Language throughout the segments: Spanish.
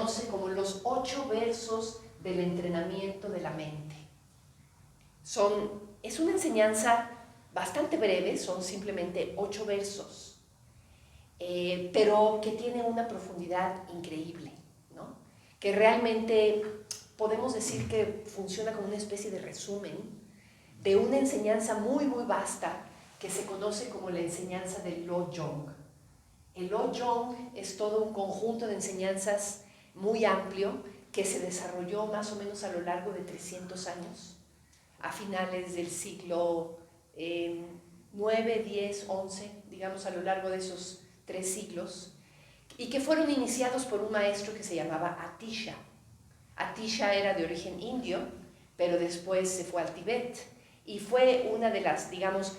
conoce como los 8 versos del entrenamiento de la mente. Es una enseñanza bastante breve, son simplemente 8 versos, pero que tiene una profundidad increíble, ¿no? Que realmente podemos decir que funciona como una especie de resumen de una enseñanza muy, muy vasta que se conoce como la enseñanza del Lojong. El Lojong es todo un conjunto de enseñanzas muy amplio que se desarrolló más o menos a lo largo de 300 años, a finales del siglo 9, 10, 11, digamos a lo largo de esos 3 siglos, y que fueron iniciados por un maestro que se llamaba Atisha. Atisha era de origen indio, pero después se fue al Tíbet, y fue una de las, digamos,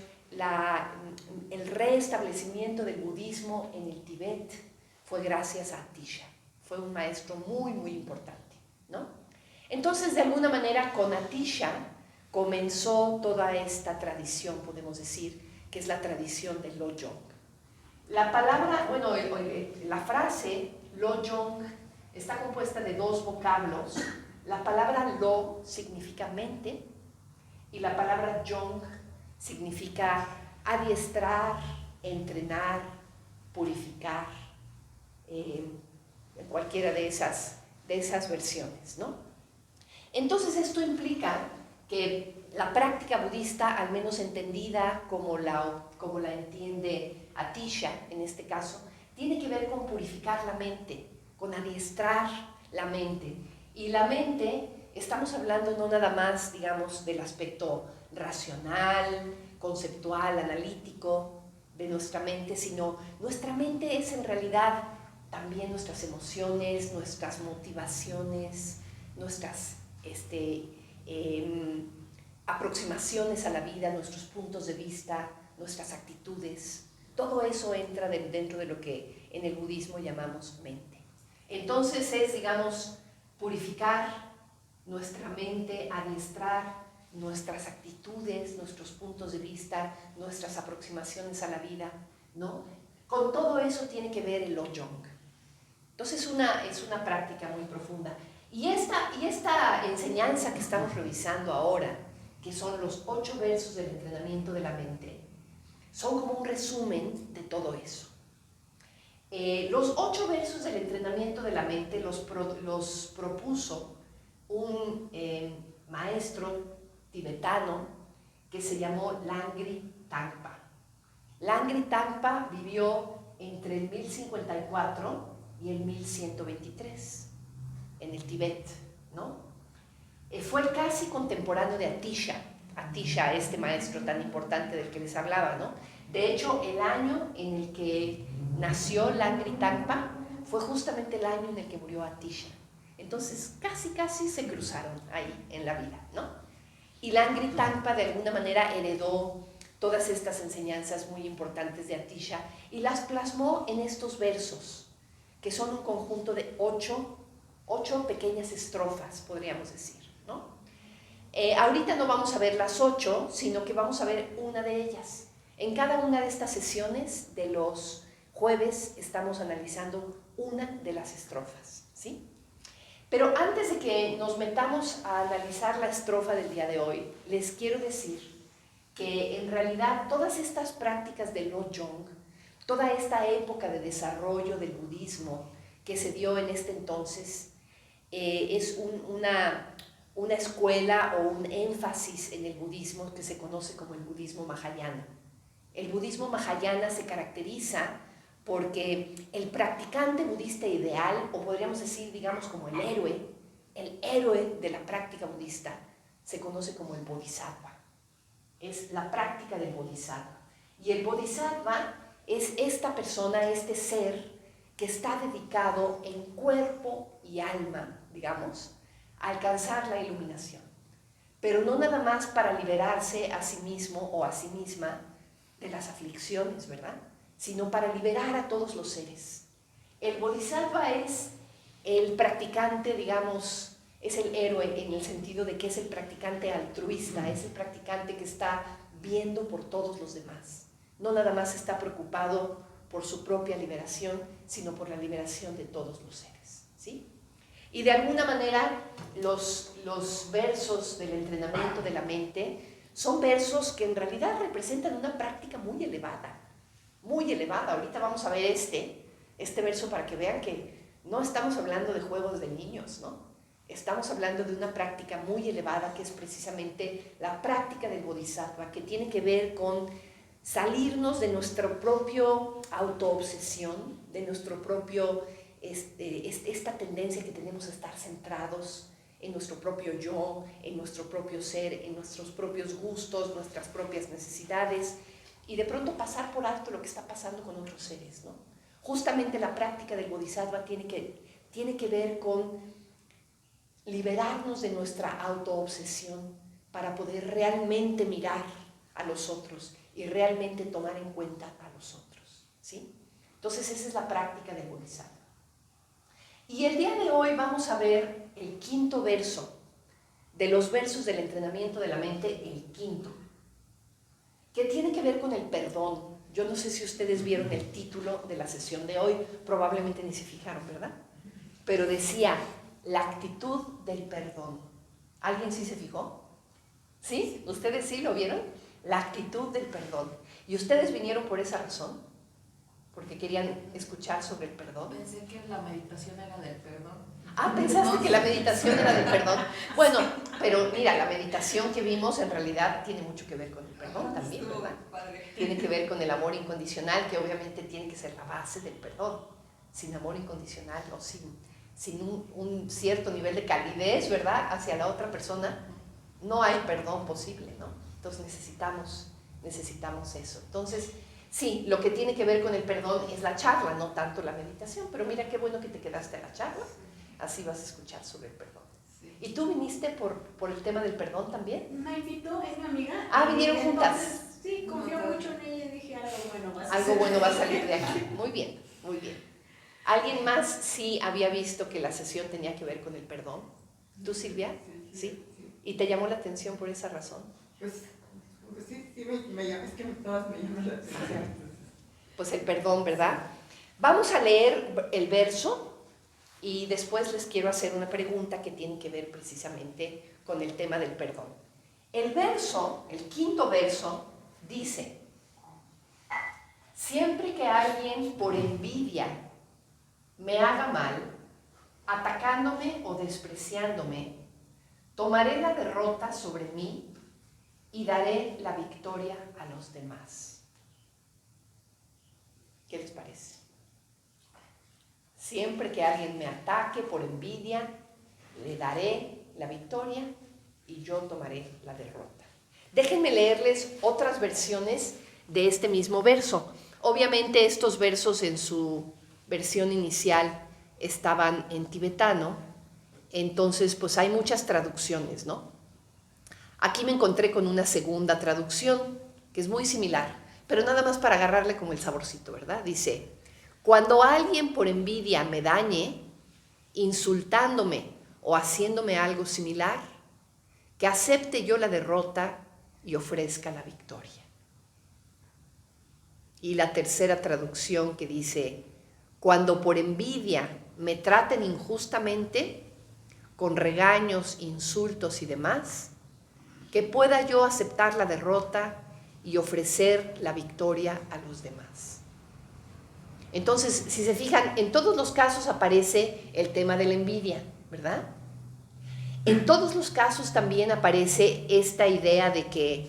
el reestablecimiento del budismo en el Tíbet fue gracias a Atisha. Fue un maestro muy, muy importante, ¿no? Entonces, de alguna manera, con Atisha comenzó toda esta tradición, podemos decir, que es la tradición del Lojong. La palabra, bueno, la frase Lojong está compuesta de 2 vocablos. La palabra Lo significa mente y la palabra Jong significa adiestrar, entrenar, purificar, cualquiera de esas versiones, ¿no? Entonces esto implica que la práctica budista, al menos entendida como la entiende Atisha en este caso, tiene que ver con purificar la mente, con adiestrar la mente. Y la mente, estamos hablando no nada más, digamos, del aspecto racional, conceptual, analítico de nuestra mente, sino nuestra mente es en realidad también nuestras emociones, nuestras motivaciones, nuestras aproximaciones a la vida, nuestros puntos de vista, nuestras actitudes. Todo eso entra dentro de lo que en el budismo llamamos mente. Entonces es, digamos, purificar nuestra mente, adiestrar nuestras actitudes, nuestros puntos de vista, nuestras aproximaciones a la vida, ¿no? Con todo eso tiene que ver el Lojong. Entonces es una práctica muy profunda. Y esta enseñanza que estamos revisando ahora, que son los 8 versos del entrenamiento de la mente, son como un resumen de todo eso. Los 8 versos del entrenamiento de la mente los propuso un maestro tibetano que se llamó Langri Tangpa. Langri Tangpa vivió entre el 1054 y el 1123 en el Tíbet, ¿no? Fue casi contemporáneo de Atisha, este maestro tan importante del que les hablaba, ¿no? De hecho, el año en el que nació Langri Tangpa fue justamente el año en el que murió Atisha. Entonces, casi se cruzaron ahí en la vida, ¿no? Y Langri Tangpa de alguna manera heredó todas estas enseñanzas muy importantes de Atisha y las plasmó en estos versos, que son un conjunto de 8 pequeñas estrofas, podríamos decir, ¿no? Ahorita no vamos a ver las 8, sino que vamos a ver una de ellas. En cada una de estas sesiones de los jueves estamos analizando una de las estrofas, ¿sí? Pero antes de que nos metamos a analizar la estrofa del día de hoy, les quiero decir que en realidad todas estas prácticas del Lojong, toda esta época de desarrollo del budismo que se dio en este entonces, es una escuela o un énfasis en el budismo que se conoce como el budismo Mahayana. El budismo Mahayana se caracteriza porque el practicante budista ideal, o podríamos decir, digamos, como el héroe de la práctica budista, se conoce como el bodhisattva. Es la práctica del bodhisattva. Y el bodhisattva es esta persona, este ser que está dedicado en cuerpo y alma, digamos, a alcanzar la iluminación. Pero no nada más para liberarse a sí mismo o a sí misma de las aflicciones, ¿verdad? Sino para liberar a todos los seres. El bodhisattva es el practicante, digamos, es el héroe en el sentido de que es el practicante altruista, es el practicante que está viendo por todos los demás. No nada más está preocupado por su propia liberación, sino por la liberación de todos los seres, ¿sí? Y de alguna manera los versos del entrenamiento de la mente son versos que en realidad representan una práctica muy elevada, muy elevada. Ahorita vamos a ver este verso para que vean que no estamos hablando de juegos de niños, ¿no? Estamos hablando de una práctica muy elevada que es precisamente la práctica del Bodhisattva, que tiene que ver con salirnos de nuestra propia autoobsesión, de nuestro propio, esta tendencia que tenemos a estar centrados en nuestro propio yo, en nuestro propio ser, en nuestros propios gustos, nuestras propias necesidades, y de pronto pasar por alto lo que está pasando con otros seres, ¿no? Justamente la práctica del Bodhisattva tiene que ver con liberarnos de nuestra autoobsesión para poder realmente mirar a los otros y realmente tomar en cuenta a los otros, ¿sí? Entonces esa es la práctica del Bodhisattva. Y el día de hoy vamos a ver el quinto verso de los versos del entrenamiento de la mente, el quinto, que tiene que ver con el perdón. Yo no sé si ustedes vieron el título de la sesión de hoy, probablemente ni se fijaron, ¿verdad? Pero decía, la actitud del perdón. ¿Alguien sí se fijó? ¿Sí? ¿Ustedes sí lo vieron? La actitud del perdón. ¿Y ustedes vinieron por esa razón? ¿Porque querían escuchar sobre el perdón? Pensé que la meditación era del perdón. Ah, ¿pensaste que la meditación era del perdón? Bueno, pero mira, la meditación que vimos en realidad tiene mucho que ver con el perdón también, ¿verdad? Tiene que ver con el amor incondicional, que obviamente tiene que ser la base del perdón. Sin amor incondicional, o sin un cierto nivel de calidez, ¿verdad?, hacia la otra persona, no hay perdón posible, ¿no? Entonces necesitamos eso. Entonces, sí, lo que tiene que ver con el perdón es la charla, no tanto la meditación, pero mira qué bueno que te quedaste a la charla, así vas a escuchar sobre el perdón. Sí. ¿Y tú viniste por el tema del perdón también? Me invitó, es mi amiga. Ah, vinieron juntas. Entonces, sí, confío mucho en ella y dije, algo bueno va a Algo bueno va a salir de aquí. Muy bien, muy bien. ¿Alguien más sí había visto que la sesión tenía que ver con el perdón? ¿Tú, Silvia? ¿Sí? ¿Y te llamó la atención por esa razón? Pues sí, me llama, es que todas me llaman la atención. Pues el perdón, ¿verdad? Vamos a leer el verso y después les quiero hacer una pregunta que tiene que ver precisamente con el tema del perdón. El verso, el quinto verso, dice: siempre que alguien por envidia me haga mal, atacándome o despreciándome, tomaré la derrota sobre mí y daré la victoria a los demás. ¿Qué les parece? Siempre que alguien me ataque por envidia, le daré la victoria y yo tomaré la derrota. Déjenme leerles otras versiones de este mismo verso. Obviamente estos versos en su versión inicial estaban en tibetano, entonces pues hay muchas traducciones, ¿no? Aquí me encontré con una segunda traducción que es muy similar, pero nada más para agarrarle como el saborcito, ¿verdad? Dice: cuando alguien por envidia me dañe, insultándome o haciéndome algo similar, que acepte yo la derrota y ofrezca la victoria. Y la tercera traducción que dice: cuando por envidia me traten injustamente, con regaños, insultos y demás, que pueda yo aceptar la derrota y ofrecer la victoria a los demás. Entonces, si se fijan, en todos los casos aparece el tema de la envidia, ¿verdad? En todos los casos también aparece esta idea de que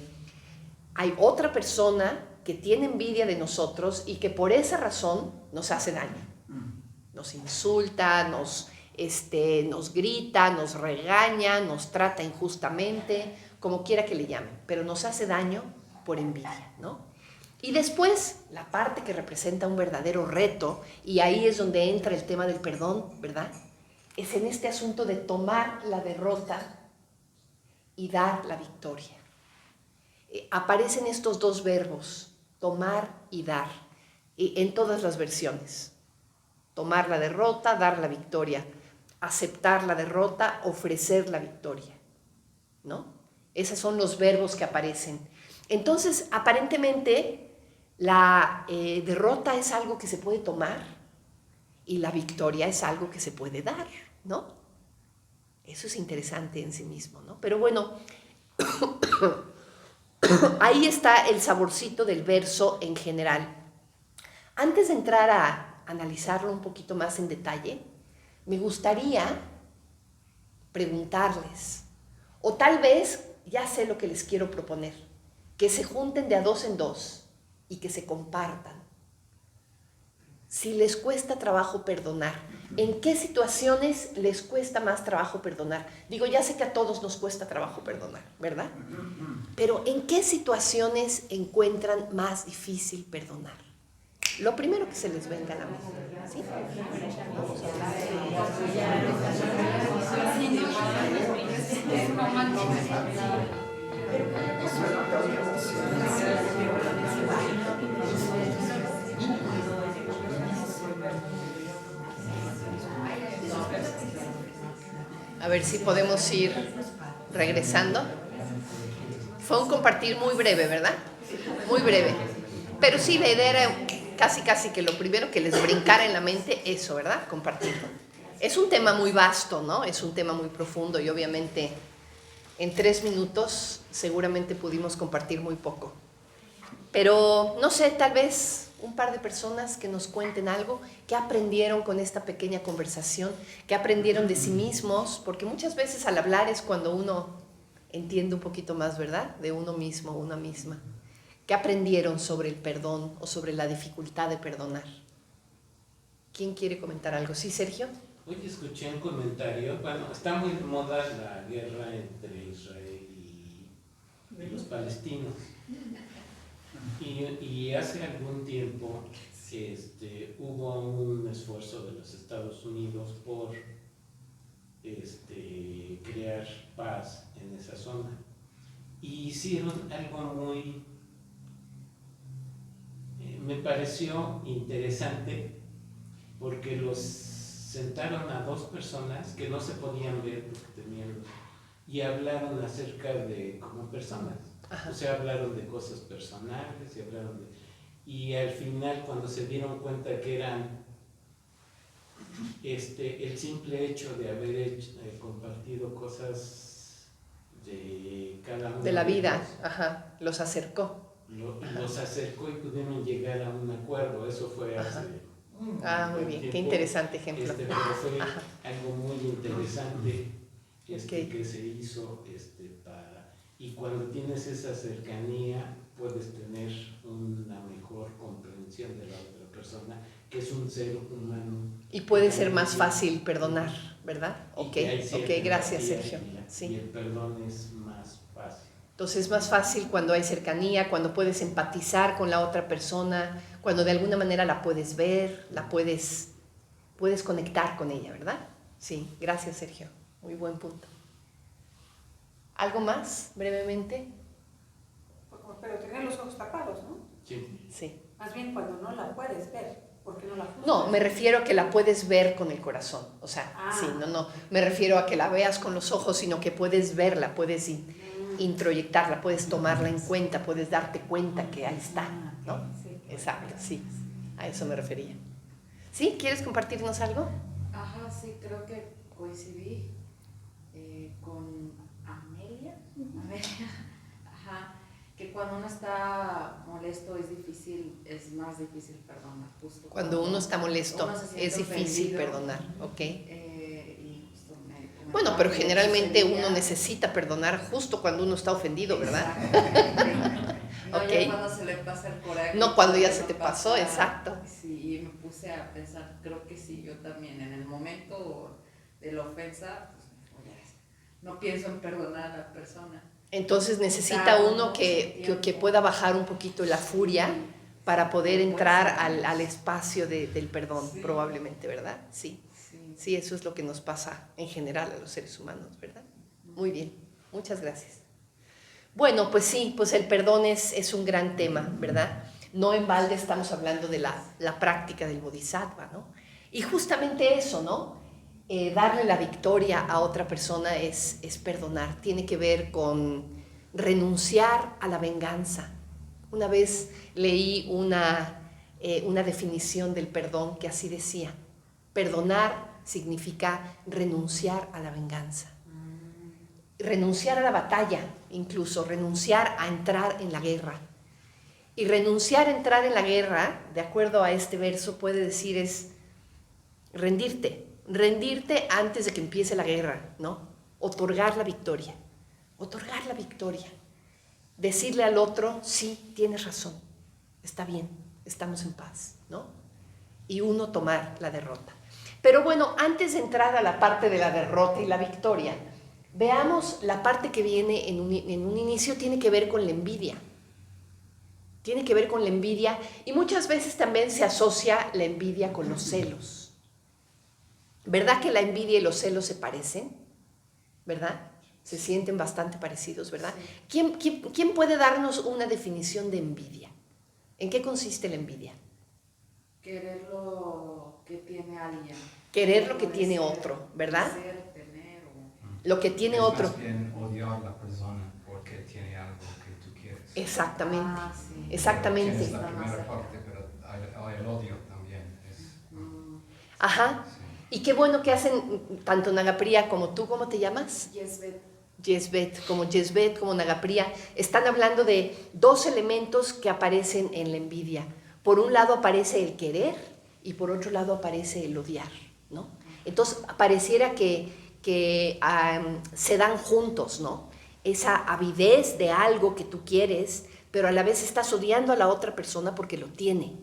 hay otra persona que tiene envidia de nosotros y que por esa razón nos hace daño. Nos insulta, nos grita, nos regaña, nos trata injustamente, como quiera que le llamen, pero nos hace daño por envidia, ¿no? Y después, la parte que representa un verdadero reto, y ahí es donde entra el tema del perdón, ¿verdad? Es en este asunto de tomar la derrota y dar la victoria. Aparecen estos dos verbos, tomar y dar, en todas las versiones. Tomar la derrota, dar la victoria. Aceptar la derrota, ofrecer la victoria, ¿no? Esos son los verbos que aparecen. Entonces, aparentemente, la derrota es algo que se puede tomar y la victoria es algo que se puede dar, ¿no? Eso es interesante en sí mismo, ¿no? Pero bueno, ahí está el saborcito del verso en general. Antes de entrar a analizarlo un poquito más en detalle, me gustaría preguntarles, o tal vez ya sé lo que les quiero proponer, que se junten de a dos en dos y que se compartan. Si les cuesta trabajo perdonar, ¿en qué situaciones les cuesta más trabajo perdonar? Digo, ya sé que a todos nos cuesta trabajo perdonar, ¿verdad? Pero ¿en qué situaciones encuentran más difícil perdonar? Lo primero que se les venga a la mente, ¿sí? A ver si podemos ir regresando. Fue un compartir muy breve, ¿verdad? Muy breve. Pero sí, la idea era casi que lo primero que les brincara en la mente, eso, ¿verdad? Compartirlo. Es un tema muy vasto, ¿no? Es un tema muy profundo y obviamente en 3 minutos seguramente pudimos compartir muy poco. Pero, no sé, tal vez un par de personas que nos cuenten algo, que aprendieron con esta pequeña conversación, que aprendieron de sí mismos, porque muchas veces al hablar es cuando uno entiende un poquito más, ¿verdad? De uno mismo, una misma. ¿Qué aprendieron sobre el perdón o sobre la dificultad de perdonar? ¿Quién quiere comentar algo? ¿Sí, Sergio? Hoy escuché un comentario, bueno, está muy de moda la guerra entre Israel y los palestinos. Y hace algún tiempo hubo un esfuerzo de los Estados Unidos por crear paz en esa zona. Y hicieron algo muy... me pareció interesante porque los sentaron a 2 personas que no se podían ver porque tenían y hablaron acerca de como personas. Ajá. O sea, hablaron de cosas personales y al final cuando se dieron cuenta que eran el simple hecho de haber compartido cosas de cada uno de la vida, ajá, los acercó. Los acercó y pudieron llegar a un acuerdo. Eso fue hace muy bien, tiempo. Qué interesante ejemplo. Pero fue algo muy interesante que se hizo y cuando tienes esa cercanía puedes tener una mejor comprensión de la otra persona, que es un ser humano. Y puede ser más fácil perdonar, ¿verdad? Ok, gracias, Sergio. Y el perdón es más fácil. Entonces es más fácil cuando hay cercanía, cuando puedes empatizar con la otra persona, cuando de alguna manera la puedes ver, puedes conectar con ella, ¿verdad? Sí, gracias, Sergio. Muy buen punto. ¿Algo más, brevemente? Pero tener los ojos tapados, ¿no? Sí. Más bien cuando no la puedes ver, ¿por qué no la juzgas? No, me refiero a que la puedes ver con el corazón. O sea, sí, no, me refiero a que la veas con los ojos, sino que puedes verla, puedes introyectarla, puedes tomarla en cuenta, puedes darte cuenta que ahí está, ¿no? Exacto, sí, a eso me refería. ¿Sí? ¿Quieres compartirnos algo? Ajá, sí, creo que coincidí con Amelia, ajá, que cuando uno está molesto es más difícil perdonar. Justo cuando uno está molesto es difícil perdonar, ¿ok? Bueno, pero generalmente uno necesita perdonar justo cuando uno está ofendido, ¿verdad? No, okay. Ya cuando se le pasa el coraje. No cuando ya se te pasó, exacto. Sí, y me puse a pensar, creo que sí, yo también, en el momento de la ofensa, pues, no pienso en perdonar a la persona. Entonces necesita uno que pueda bajar un poquito la furia para poder entrar al espacio del perdón, probablemente, ¿verdad? Sí, eso es lo que nos pasa en general a los seres humanos, ¿verdad? Muy bien, muchas gracias. Bueno, pues sí, pues el perdón es un gran tema, ¿verdad? No en balde estamos hablando de la práctica del bodhisattva, ¿no? Y justamente eso, ¿no? Darle la victoria a otra persona es perdonar, tiene que ver con renunciar a la venganza. Una vez leí una definición del perdón que así decía: perdonar significa renunciar a la venganza. renunciar a la batalla, incluso renunciar a entrar en la guerra. Y renunciar a entrar en la guerra, de acuerdo a este verso, puede decir es rendirte antes de que empiece la guerra, ¿no? Otorgar la victoria, decirle al otro, sí, tienes razón, está bien, estamos en paz, ¿no? Y uno tomar la derrota. Pero bueno, antes de entrar a la parte de la derrota y la victoria, veamos la parte que viene en un inicio, tiene que ver con la envidia. Tiene que ver con la envidia y muchas veces también se asocia la envidia con los celos. ¿Verdad que la envidia y los celos se parecen? ¿Verdad? Se sienten bastante parecidos, ¿verdad? Sí. ¿Quién puede darnos una definición de envidia? ¿En qué consiste la envidia? Querer lo que tiene alguien. Querer lo que Puede tiene ser, otro, ¿verdad? Ser, tener o... Lo que tiene Es otro. más bien odiar a la persona porque tiene algo que tú quieres. Exactamente, Ah, sí. exactamente. Tienes la Está más primera cerca. parte, pero hay el odio también. Mm, Ajá. Sí. Y qué bueno que hacen tanto Nagapriya como tú, ¿cómo te llamas? Yesbet, como Nagapriya, están hablando de dos elementos que aparecen en la envidia. Por un lado aparece el querer y por otro lado aparece el odiar, ¿no? Entonces pareciera que se dan juntos, ¿no? Esa avidez de algo que tú quieres, pero a la vez estás odiando a la otra persona porque lo tiene.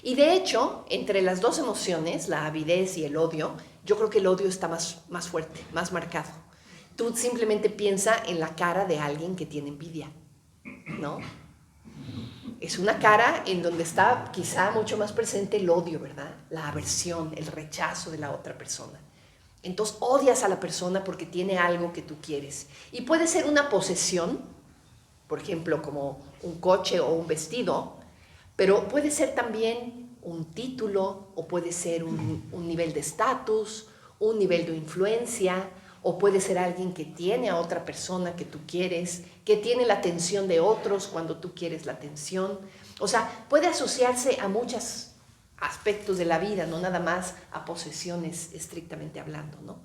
Y de hecho, entre las dos emociones, la avidez y el odio, yo creo que el odio está más fuerte, más marcado. Tú simplemente piensa en la cara de alguien que tiene envidia, ¿no? Es una cara en donde está quizá mucho más presente el odio, ¿verdad? La aversión, el rechazo de la otra persona. Entonces odias a la persona porque tiene algo que tú quieres. Y puede ser una posesión, por ejemplo, como un coche o un vestido, pero puede ser también un título, o puede ser un nivel de estatus, un nivel de influencia, o puede ser alguien que tiene a otra persona que tú quieres, que tiene la atención de otros cuando tú quieres la atención. O sea, puede asociarse a muchos aspectos de la vida, no nada más a posesiones estrictamente hablando, ¿no?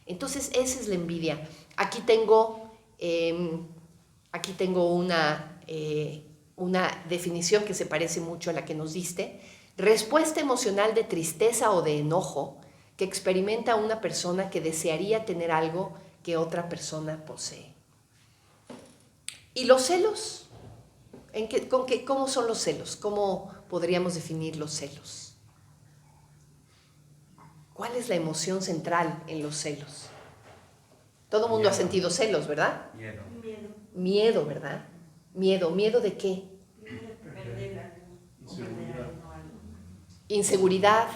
Entonces, esa es la envidia. Aquí tengo una definición que se parece mucho a la que nos diste. Respuesta emocional de tristeza o de enojo que experimenta una persona que desearía tener algo que otra persona posee. ¿Y los celos? ¿Cómo son los celos? ¿Cómo podríamos definir los celos? ¿Cuál es la emoción central en los celos? Todo el mundo ha sentido celos, ¿verdad? Miedo. Miedo, ¿verdad? ¿Miedo de qué? Inseguridad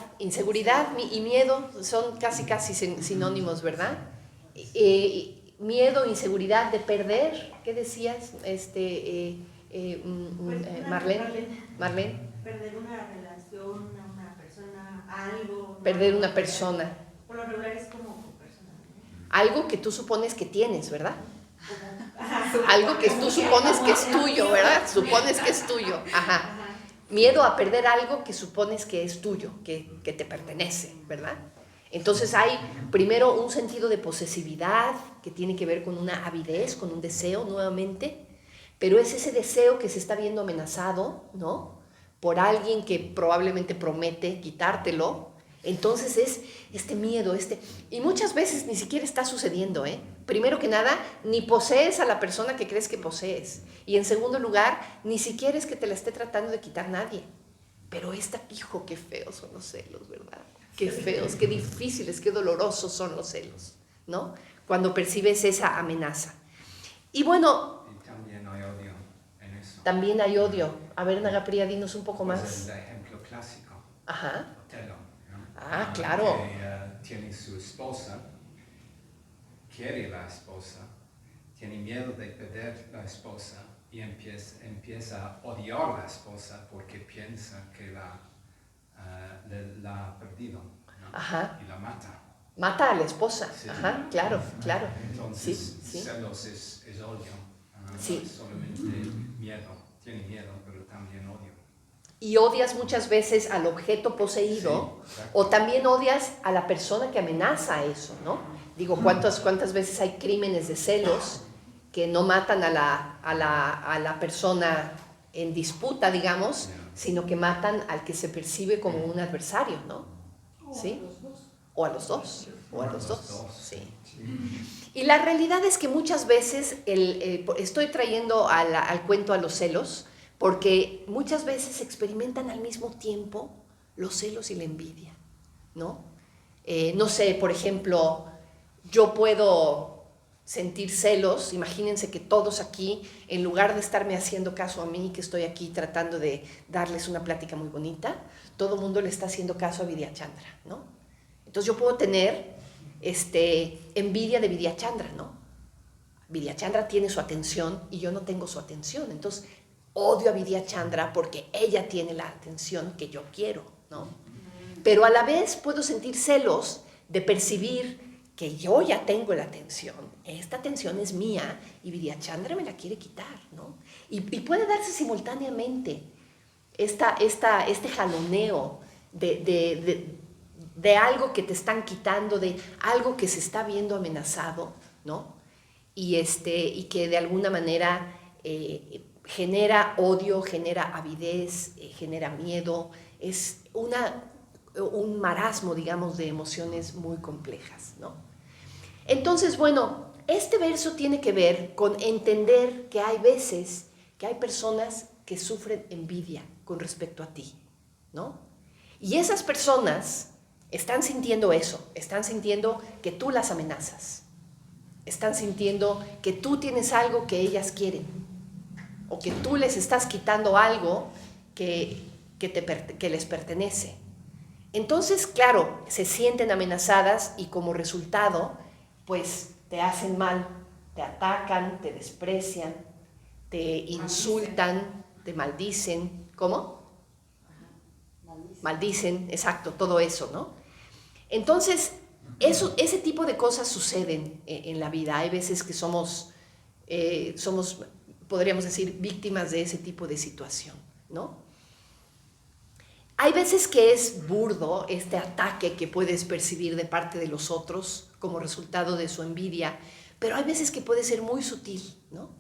y miedo son casi sinónimos, ¿verdad? Miedo, inseguridad de perder, ¿qué decías? Marlene. Perder una relación, una persona, algo. Perder una persona. Por lo regular es como persona, ¿no? Algo que tú supones que tienes, ¿verdad? Algo que tú supones que es tuyo, ¿verdad? Supones que es tuyo. Ajá. Miedo a perder algo que supones que es tuyo, que te pertenece, ¿verdad? Entonces hay primero un sentido de posesividad que tiene que ver con una avidez, con un deseo nuevamente, pero es ese deseo que se está viendo amenazado, ¿no? Por alguien que probablemente promete quitártelo. Entonces es este miedo, y muchas veces ni siquiera está sucediendo, ¿eh? Primero que nada, ni posees a la persona que crees que posees. Y en segundo lugar, ni siquiera es que te la esté tratando de quitar nadie. Pero hijo, qué feos son los celos, ¿verdad? Qué feos, qué difíciles, qué dolorosos son los celos, ¿no? Cuando percibes esa amenaza. Y bueno... Y también hay odio en eso. También hay odio. A ver, Nagapriya, dinos un poco Pues más. el ejemplo clásico. Ajá. Otelo, ¿no? Ah, claro. Que tiene su esposa, quiere la esposa, tiene miedo de perder la esposa y empieza a odiar a la esposa porque piensa que la ha perdido, ¿no? Ajá. Y la mata. Mata a la esposa. Sí. Ajá, claro. Entonces, Sí. celos es odio. Sí. No es solamente miedo, tiene miedo, pero también odio. y odias muchas veces al objeto poseído, Sí, exacto. o también odias a la persona que amenaza eso, ¿no? Digo, ¿cuántas veces hay crímenes de celos que no matan a la persona en disputa, digamos, sino que matan al que se percibe como un adversario, ¿no? ¿Sí? O a los dos, sí. Y la realidad es que muchas veces, estoy trayendo al cuento a los celos, porque muchas veces se experimentan al mismo tiempo los celos y la envidia, ¿no? No sé, por ejemplo, yo puedo sentir celos, imagínense que todos aquí, en lugar de estarme haciendo caso a mí, que estoy aquí tratando de darles una plática muy bonita, todo el mundo le está haciendo caso a Vidyachandra, ¿no? Entonces yo puedo tener envidia de Vidyachandra, ¿no? Vidyachandra tiene su atención y yo no tengo su atención, entonces odio a Vidyachandra porque ella tiene la atención que yo quiero, ¿no? Pero a la vez puedo sentir celos de percibir que yo ya tengo la atención, esta atención es mía y Vidyachandra me la quiere quitar, ¿no? Y puede darse simultáneamente este jaloneo de algo que te están quitando, de algo que se está viendo amenazado, ¿no? Y que de alguna manera genera odio, genera avidez, genera miedo, es un marasmo, digamos, de emociones muy complejas, ¿no? Entonces, bueno, este verso tiene que ver con entender que hay veces que hay personas que sufren envidia con respecto a ti, ¿no? Y esas personas están sintiendo eso, están sintiendo que tú las amenazas, están sintiendo que tú tienes algo que ellas quieren, o que tú les estás quitando algo que les pertenece. Entonces, claro, se sienten amenazadas y como resultado, pues te hacen mal, te atacan, te desprecian, te insultan, te maldicen. ¿Cómo? Maldicen, exacto, todo eso, ¿no? Entonces, ese tipo de cosas suceden en la vida. Hay veces que somos, podríamos decir, víctimas de ese tipo de situación, ¿no? Hay veces que es burdo este ataque que puedes percibir de parte de los otros como resultado de su envidia, pero hay veces que puede ser muy sutil, ¿no?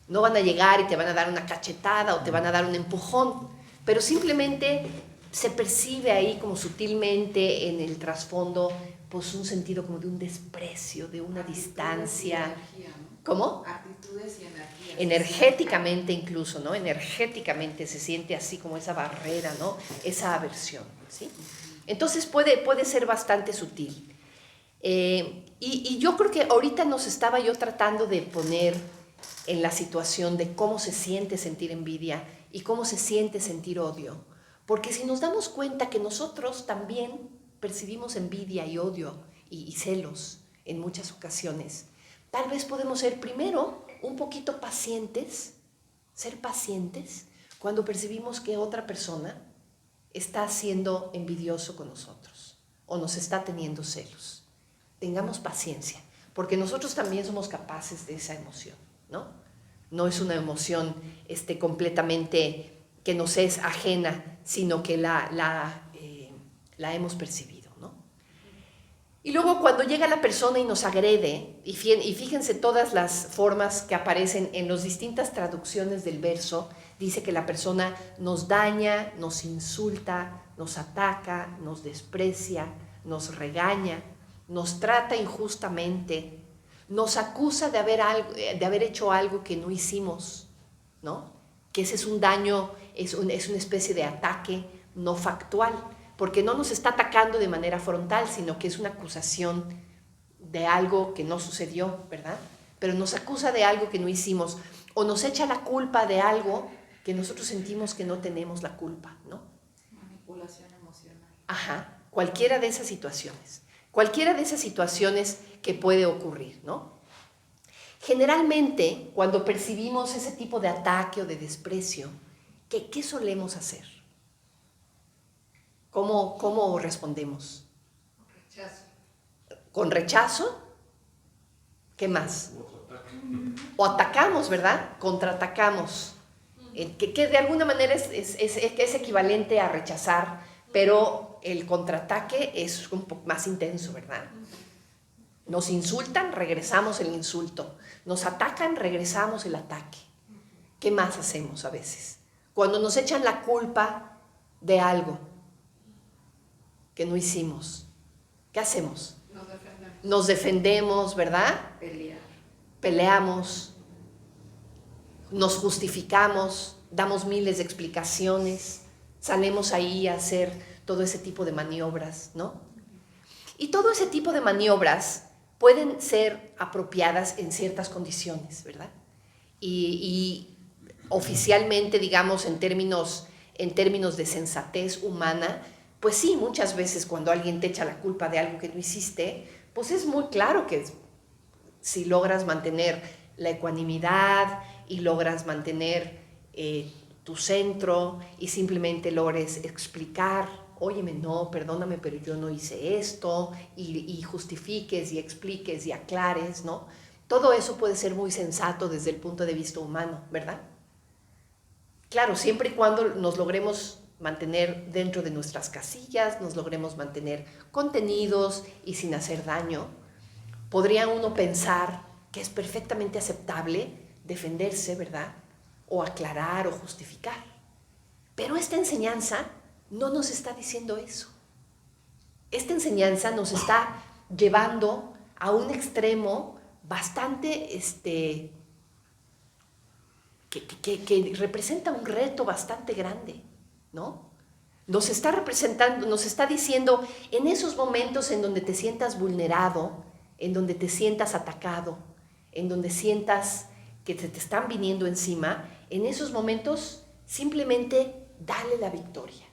No van a llegar y te van a dar una cachetada o te van a dar un empujón, pero simplemente se percibe ahí como sutilmente en el trasfondo, pues un sentido como de un desprecio, de una distancia. Energía, ¿no? ¿Cómo? Actitudes y energías. Energéticamente incluso, ¿no? Energéticamente se siente así como esa barrera, ¿no? Esa aversión, ¿sí? Entonces puede ser bastante sutil. Y yo creo que ahorita nos estaba yo tratando de poner en la situación de cómo se siente sentir envidia y cómo se siente sentir odio. Porque si nos damos cuenta que nosotros también percibimos envidia y odio y celos en muchas ocasiones, tal vez podemos ser primero un poquito pacientes, ser pacientes cuando percibimos que otra persona está siendo envidioso con nosotros o nos está teniendo celos. Tengamos paciencia, porque nosotros también somos capaces de esa emoción, ¿no? No es una emoción completamente que nos es ajena, sino que la hemos percibido, ¿no? Y luego cuando llega la persona y nos agrede, y fíjense todas las formas que aparecen en las distintas traducciones del verso, dice que la persona nos daña, nos insulta, nos ataca, nos desprecia, nos regaña, nos trata injustamente, nos acusa de haber hecho algo que no hicimos, ¿no? Que ese es un daño, es una especie de ataque no factual, porque no nos está atacando de manera frontal, sino que es una acusación de algo que no sucedió, ¿verdad? Pero nos acusa de algo que no hicimos, o nos echa la culpa de algo que nosotros sentimos que no tenemos la culpa, ¿no? Manipulación emocional. Ajá, cualquiera de esas situaciones que puede ocurrir, ¿no? Generalmente, cuando percibimos ese tipo de ataque o de desprecio, ¿qué solemos hacer? ¿Cómo respondemos? Rechazo. ¿Con rechazo? ¿Qué más? O atacamos, ¿verdad? Contraatacamos. que de alguna manera es equivalente a rechazar, pero el contraataque es un poco más intenso, ¿verdad? Nos insultan, regresamos el insulto. Nos atacan, regresamos el ataque. ¿Qué más hacemos a veces? Cuando nos echan la culpa de algo que no hicimos, ¿qué hacemos? Nos defendemos, ¿verdad? Peleamos, nos justificamos, damos miles de explicaciones, salimos ahí a hacer todo ese tipo de maniobras, ¿no? Y todo ese tipo de maniobras pueden ser apropiadas en ciertas condiciones, ¿verdad? Y oficialmente, digamos, en términos de sensatez humana, pues sí, muchas veces cuando alguien te echa la culpa de algo que no hiciste, pues es muy claro que si logras mantener la ecuanimidad y logras mantener tu centro y simplemente logres explicar, óyeme, no, perdóname, pero yo no hice esto, y justifiques y expliques y aclares, ¿no? Todo eso puede ser muy sensato desde el punto de vista humano, ¿verdad? Claro, siempre y cuando nos logremos mantener dentro de nuestras casillas, nos logremos mantener contenidos y sin hacer daño, podría uno pensar que es perfectamente aceptable defenderse, ¿verdad? O aclarar o justificar. Pero esta enseñanza no nos está diciendo eso. Esta enseñanza nos está llevando a un extremo bastante, que representa un reto bastante grande, ¿no? Nos está representando, nos está diciendo, en esos momentos en donde te sientas vulnerado, en donde te sientas atacado, en donde sientas que te están viniendo encima, en esos momentos simplemente dale la victoria.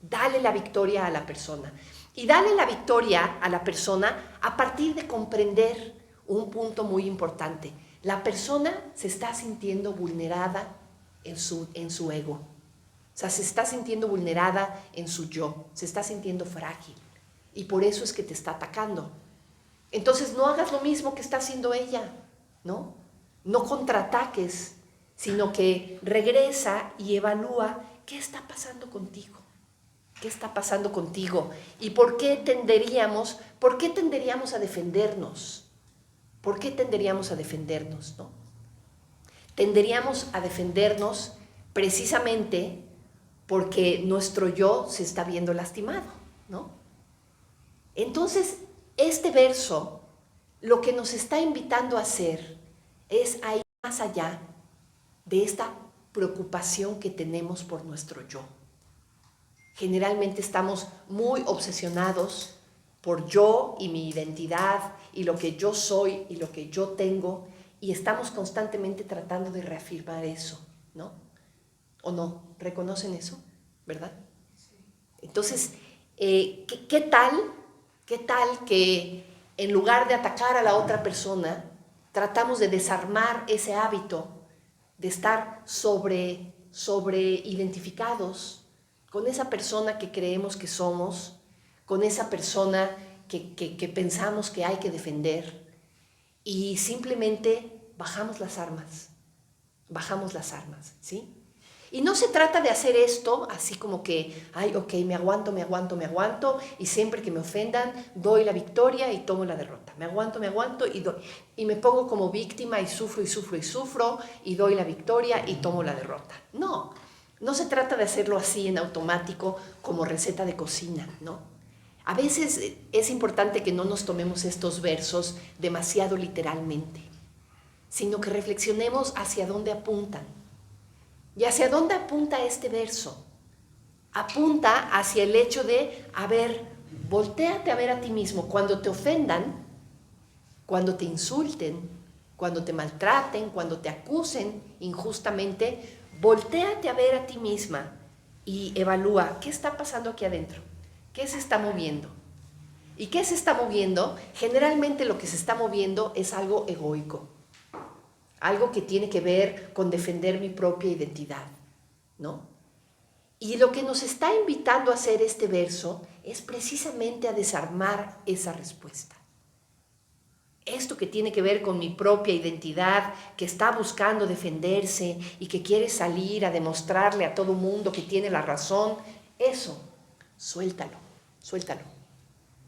Dale la victoria a la persona. Y dale la victoria a la persona a partir de comprender un punto muy importante. La persona se está sintiendo vulnerada en su ego. O sea, se está sintiendo vulnerada en su yo. Se está sintiendo frágil. Y por eso es que te está atacando. Entonces no hagas lo mismo que está haciendo ella, ¿no? No contraataques, sino que regresa y evalúa qué está pasando contigo. ¿Qué está pasando contigo? ¿Y por qué tenderíamos a defendernos? ¿Por qué tenderíamos a defendernos, no? Tenderíamos a defendernos precisamente porque nuestro yo se está viendo lastimado, ¿no? Entonces, este verso lo que nos está invitando a hacer es a ir más allá de esta preocupación que tenemos por nuestro yo. Generalmente estamos muy obsesionados por yo y mi identidad y lo que yo soy y lo que yo tengo, y estamos constantemente tratando de reafirmar eso, ¿no? ¿O no? ¿Reconocen eso? ¿Verdad? Entonces, ¿qué tal que en lugar de atacar a la otra persona, tratamos de desarmar ese hábito de estar sobre identificados con esa persona que creemos que somos, con esa persona que pensamos que hay que defender, y simplemente bajamos las armas, ¿sí? Y no se trata de hacer esto así como que, ay, ok, me aguanto, y siempre que me ofendan doy la victoria y tomo la derrota. Me aguanto y me pongo como víctima y sufro, y doy la victoria y tomo la derrota. No se trata de hacerlo así en automático como receta de cocina, ¿no? A veces es importante que no nos tomemos estos versos demasiado literalmente, sino que reflexionemos hacia dónde apuntan. ¿Y hacia dónde apunta este verso? Apunta hacia el hecho de, voltéate a ver a ti mismo. Cuando te ofendan, cuando te insulten, cuando te maltraten, cuando te acusen injustamente, voltéate a ver a ti misma y evalúa qué está pasando aquí adentro, qué se está moviendo. ¿Y qué se está moviendo? Generalmente lo que se está moviendo es algo egoico, algo que tiene que ver con defender mi propia identidad, ¿no? Y lo que nos está invitando a hacer este verso es precisamente a desarmar esa respuesta. esto que tiene que ver con mi propia identidad, que está buscando defenderse y que quiere salir a demostrarle a todo mundo que tiene la razón, eso, suéltalo, suéltalo,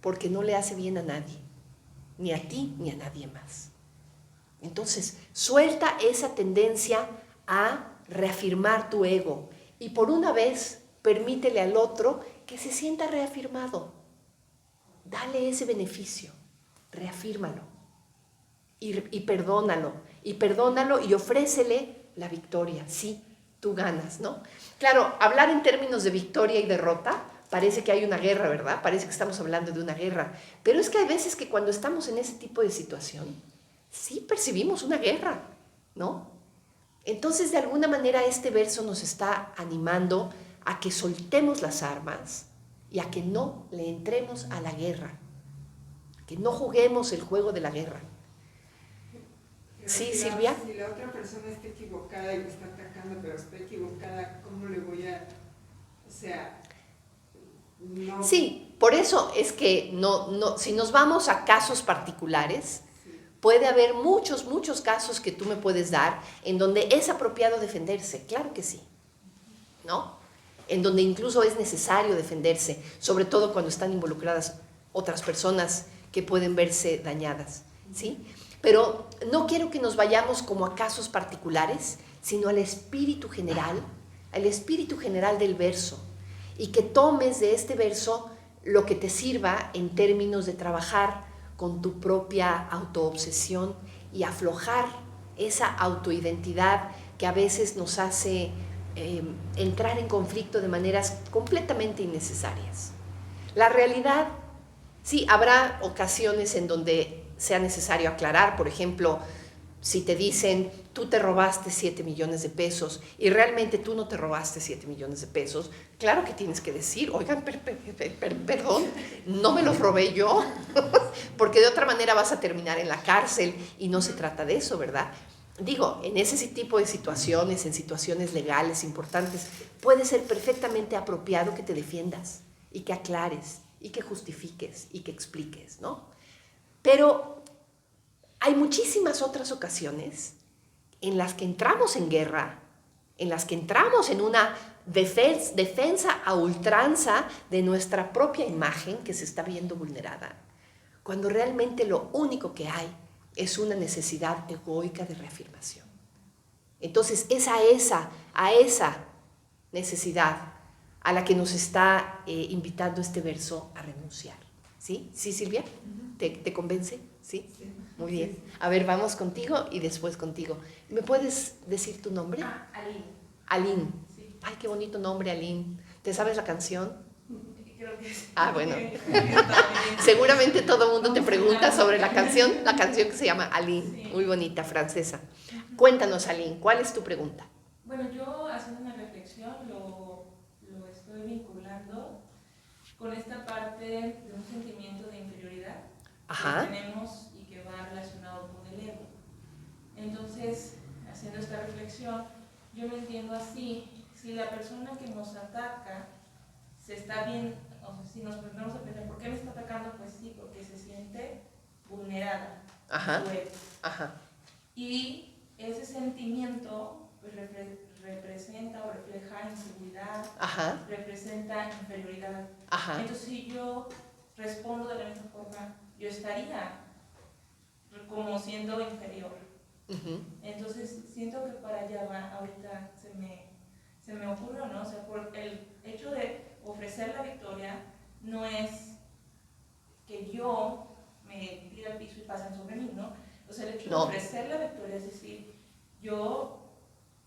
porque no le hace bien a nadie, ni a ti ni a nadie más. Entonces, suelta esa tendencia a reafirmar tu ego y por una vez permítele al otro que se sienta reafirmado. Dale ese beneficio, reafírmalo y perdónalo y ofrécele la victoria. Sí, tú ganas, ¿no? Claro, hablar en términos de victoria y derrota parece que hay una guerra, ¿verdad? Parece que estamos hablando de una guerra, pero es que hay veces que cuando estamos en ese tipo de situación, sí percibimos una guerra, ¿no? Entonces, de alguna manera, este verso nos está animando a que soltemos las armas y a que no le entremos a la guerra, que no juguemos el juego de la guerra. Sí, Silvia. Si la otra persona está equivocada y me está atacando, pero está equivocada, ¿cómo le voy a...? O sea, no... Sí, por eso es que no, si nos vamos a casos particulares, puede haber muchos casos que tú me puedes dar en donde es apropiado defenderse, claro que sí, ¿no? En donde incluso es necesario defenderse, sobre todo cuando están involucradas otras personas que pueden verse dañadas, ¿sí? Pero no quiero que nos vayamos como a casos particulares, sino al espíritu general del verso, y que tomes de este verso lo que te sirva en términos de trabajar con tu propia autoobsesión y aflojar esa autoidentidad que a veces nos hace entrar en conflicto de maneras completamente innecesarias. La realidad, sí, habrá ocasiones en donde sea necesario aclarar, por ejemplo, si te dicen, tú te robaste 7 millones de pesos y realmente tú no te robaste 7 millones de pesos, claro que tienes que decir, oigan, perdón, no me los robé yo, porque de otra manera vas a terminar en la cárcel y no se trata de eso, ¿verdad? Digo, en ese tipo de situaciones, en situaciones legales importantes, puede ser perfectamente apropiado que te defiendas y que aclares y que justifiques y que expliques, ¿no? Pero hay muchísimas otras ocasiones en las que entramos en guerra, en las que entramos en una defensa a ultranza de nuestra propia imagen que se está viendo vulnerada, cuando realmente lo único que hay es una necesidad egoica de reafirmación. Entonces es a esa necesidad a la que nos está invitando este verso a renunciar. ¿Sí? ¿Sí, Silvia? ¿Te convence? ¿Sí? Sí. Muy bien. A ver, vamos contigo y después contigo. ¿Me puedes decir tu nombre? Aline. Aline. Sí. Ay, qué bonito nombre, Aline. ¿Te sabes la canción? Creo que sí. Ah, bueno. Seguramente todo el mundo te pregunta sobre la canción que se llama Aline. Muy bonita, francesa. Cuéntanos, Aline, ¿cuál es tu pregunta? Bueno, yo haciendo una reflexión lo estoy vinculando con esta parte de un sentimiento de inferioridad Ajá. que tenemos y que va relacionado con el ego. Entonces, haciendo esta reflexión, yo me entiendo así: si la persona que nos ataca se está bien, o sea, si nos ponemos a pensar, ¿por qué me está atacando? Pues sí, porque se siente vulnerada. Ajá. Su ego. Ajá. Y ese sentimiento pues, representa o refleja inseguridad, Ajá. representa inferioridad. Ajá. Entonces, si yo respondo de la misma forma, yo estaría como siendo inferior. Uh-huh. Entonces, siento que para allá va, ahorita se me ocurrió, ¿no? O sea, por el hecho de ofrecer la victoria no es que yo me tire al piso y pasen sobre mí, ¿no? O sea, el hecho de ofrecer la victoria es decir, yo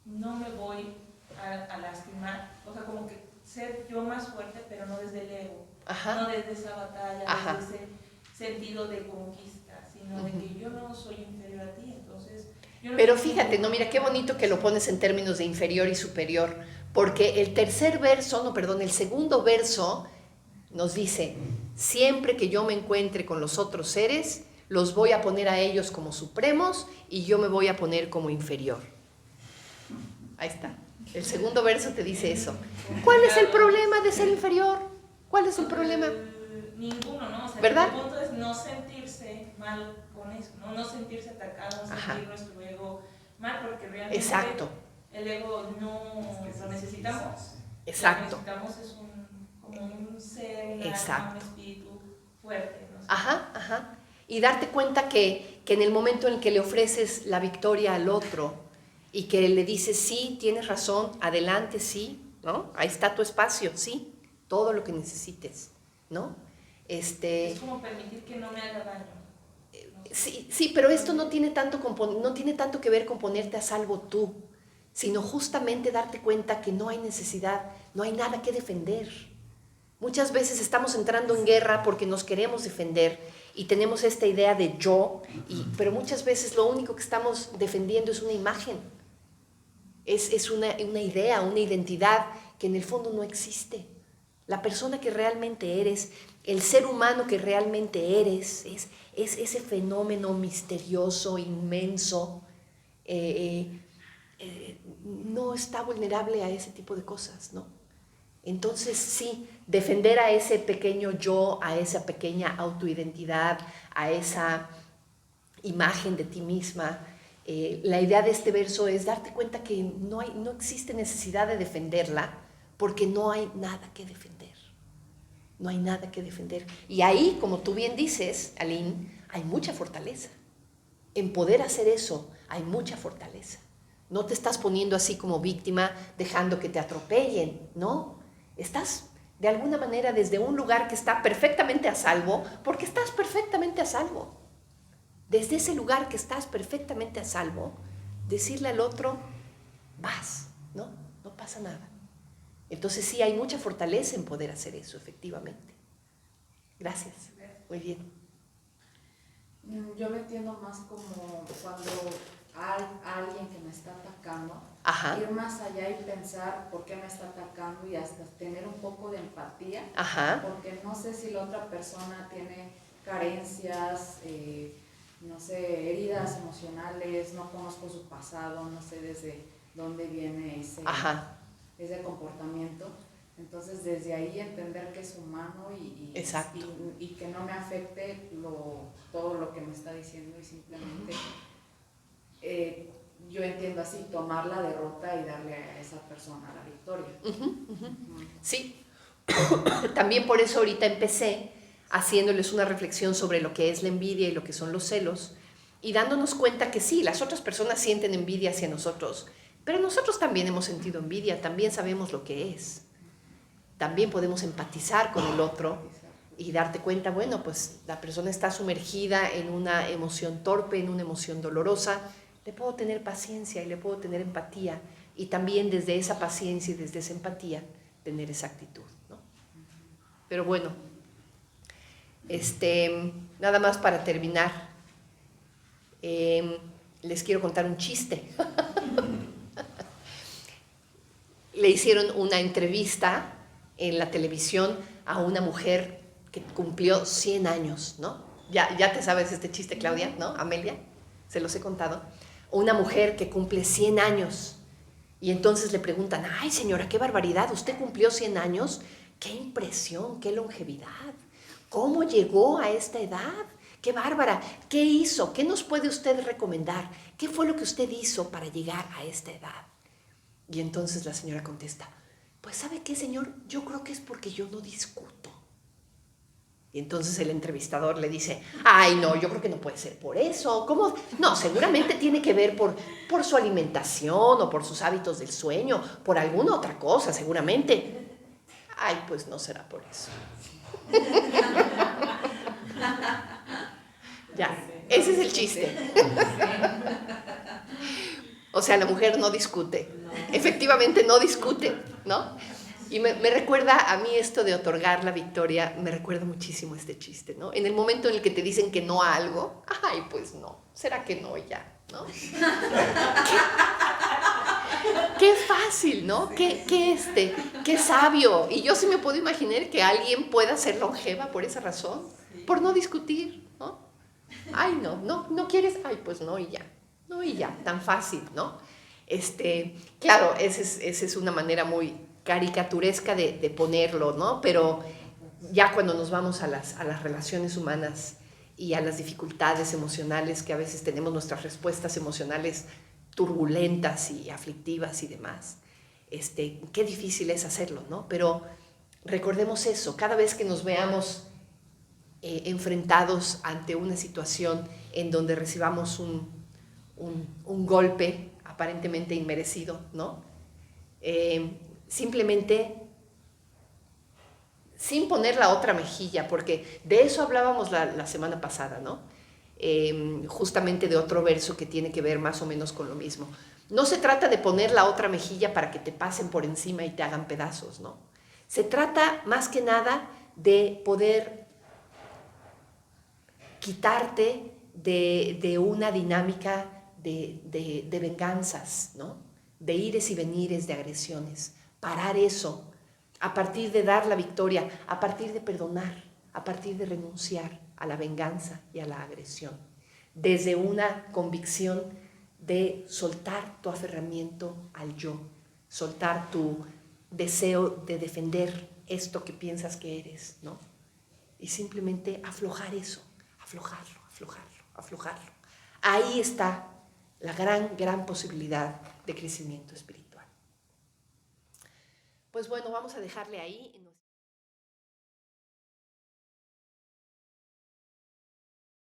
no me voy a lastimar, o sea, como que ser yo más fuerte, pero no desde el ego, Ajá. no desde esa batalla, Ajá. desde ese sentido de conquista, sino de que yo no soy inferior a ti, entonces... Pero fíjate, no, mira qué bonito que lo pones en términos de inferior y superior, porque el segundo verso nos dice, siempre que yo me encuentre con los otros seres, los voy a poner a ellos como supremos y yo me voy a poner como inferior. Ahí está. El segundo verso te dice eso. ¿Cuál es el problema de ser inferior? ¿Cuál es el problema? Ninguno, ¿no? O sea, ¿verdad? El punto es no sentirse sentirse mal con eso, no sentirse atacado, no Ajá. sentir nuestro ego mal, porque realmente Exacto, el ego no lo necesitamos. exacto. Lo que necesitamos es como un ser, un alma, Exacto. un espíritu fuerte. ¿No? Ajá, ajá. Y darte cuenta que en el momento en el que le ofreces la victoria al otro y que le dices, sí, tienes razón, adelante, sí, ¿no? Ahí está tu espacio, sí, todo lo que necesites, ¿no? Es como permitir que no me haga daño. ¿no? Sí, pero esto no tiene tanto que ver con ponerte a salvo tú, sino justamente darte cuenta que no hay necesidad, no hay nada que defender. Muchas veces estamos entrando en guerra porque nos queremos defender y tenemos esta idea de yo, pero muchas veces lo único que estamos defendiendo es una imagen, es una idea, una identidad que en el fondo no existe. La persona que realmente eres, el ser humano que realmente eres, es ese fenómeno misterioso, inmenso, no está vulnerable a ese tipo de cosas, ¿no? Entonces sí, defender a ese pequeño yo, a esa pequeña autoidentidad, a esa imagen de ti misma. La idea de este verso es darte cuenta que no existe necesidad de defenderla porque no hay nada que defender. No hay nada que defender. Y ahí, como tú bien dices, Aline, hay mucha fortaleza. En poder hacer eso hay mucha fortaleza. No te estás poniendo así como víctima, dejando que te atropellen, ¿no? Estás de alguna manera desde un lugar que está perfectamente a salvo, porque estás perfectamente a salvo. Desde ese lugar que estás perfectamente a salvo, decirle al otro, vas, ¿no? No pasa nada. Entonces sí, hay mucha fortaleza en poder hacer eso, efectivamente. Gracias. Muy bien. Yo lo entiendo más como cuando hay alguien que me está atacando, Ajá. ir más allá y pensar por qué me está atacando y hasta tener un poco de empatía, Ajá. porque no sé si la otra persona tiene carencias, no sé, heridas emocionales, no conozco su pasado, no sé desde dónde viene ese comportamiento. Entonces desde ahí entender que es humano y que no me afecte todo lo que me está diciendo y simplemente yo entiendo así, tomar la derrota y darle a esa persona la victoria. Sí, también por eso ahorita empecé haciéndoles una reflexión sobre lo que es la envidia y lo que son los celos y dándonos cuenta que sí, las otras personas sienten envidia hacia nosotros, pero nosotros también hemos sentido envidia, también sabemos lo que es. También podemos empatizar con el otro y darte cuenta, bueno, pues la persona está sumergida en una emoción torpe, en una emoción dolorosa, le puedo tener paciencia y le puedo tener empatía y también desde esa paciencia y desde esa empatía tener esa actitud, ¿no? Pero bueno, nada más para terminar, les quiero contar un chiste. Le hicieron una entrevista en la televisión a una mujer que cumplió 100 años, ¿no? Ya te sabes este chiste, Claudia, ¿no? Amelia, se los he contado. Una mujer que cumple 100 años y entonces le preguntan, ay señora, qué barbaridad, usted cumplió 100 años, qué impresión, qué longevidad, ¿cómo llegó a esta edad? ¡Qué bárbara! ¿Qué hizo? ¿Qué nos puede usted recomendar? ¿Qué fue lo que usted hizo para llegar a esta edad? Y entonces la señora contesta, pues ¿sabe qué, señor? Yo creo que es porque yo no discuto. Y entonces el entrevistador le dice, ay no, yo creo que no puede ser por eso. ¿Cómo? No, seguramente tiene que ver por su alimentación o por sus hábitos del sueño, por alguna otra cosa, seguramente. Ay, pues no será por eso. Ya, ese es el chiste. O sea, la mujer no discute. Efectivamente no discute, ¿no? Y me recuerda a mí esto de otorgar la victoria, me recuerda muchísimo este chiste, ¿no? En el momento en el que te dicen que no a algo, ay, pues no, ¿será que no ya? ¿No? Qué fácil, ¿no? Qué sabio. Y yo sí me puedo imaginar que alguien pueda ser longeva por esa razón, por no discutir, ¿no? Ay, no quieres, ay, pues no y ya. No y ya, tan fácil, ¿no? Claro, esa es una manera muy caricaturesca de ponerlo, ¿no? Pero ya cuando nos vamos a las relaciones humanas, y a las dificultades emocionales que a veces tenemos, nuestras respuestas emocionales turbulentas y aflictivas y demás. Qué difícil es hacerlo, ¿no? Pero recordemos eso, cada vez que nos veamos enfrentados ante una situación en donde recibamos un golpe aparentemente inmerecido, ¿no? Simplemente, sin poner la otra mejilla, porque de eso hablábamos la semana pasada, ¿no? Justamente de otro verso que tiene que ver más o menos con lo mismo. No se trata de poner la otra mejilla para que te pasen por encima y te hagan pedazos, ¿no? Se trata más que nada de poder quitarte de una dinámica de venganzas, ¿no? De ires y venires, de agresiones. Parar eso, a partir de dar la victoria, a partir de perdonar, a partir de renunciar a la venganza y a la agresión. Desde una convicción de soltar tu aferramiento al yo, soltar tu deseo de defender esto que piensas que eres, ¿no? Y simplemente aflojar eso, aflojarlo, aflojarlo, aflojarlo. Ahí está la gran posibilidad de crecimiento espiritual. Pues bueno, vamos a dejarle ahí.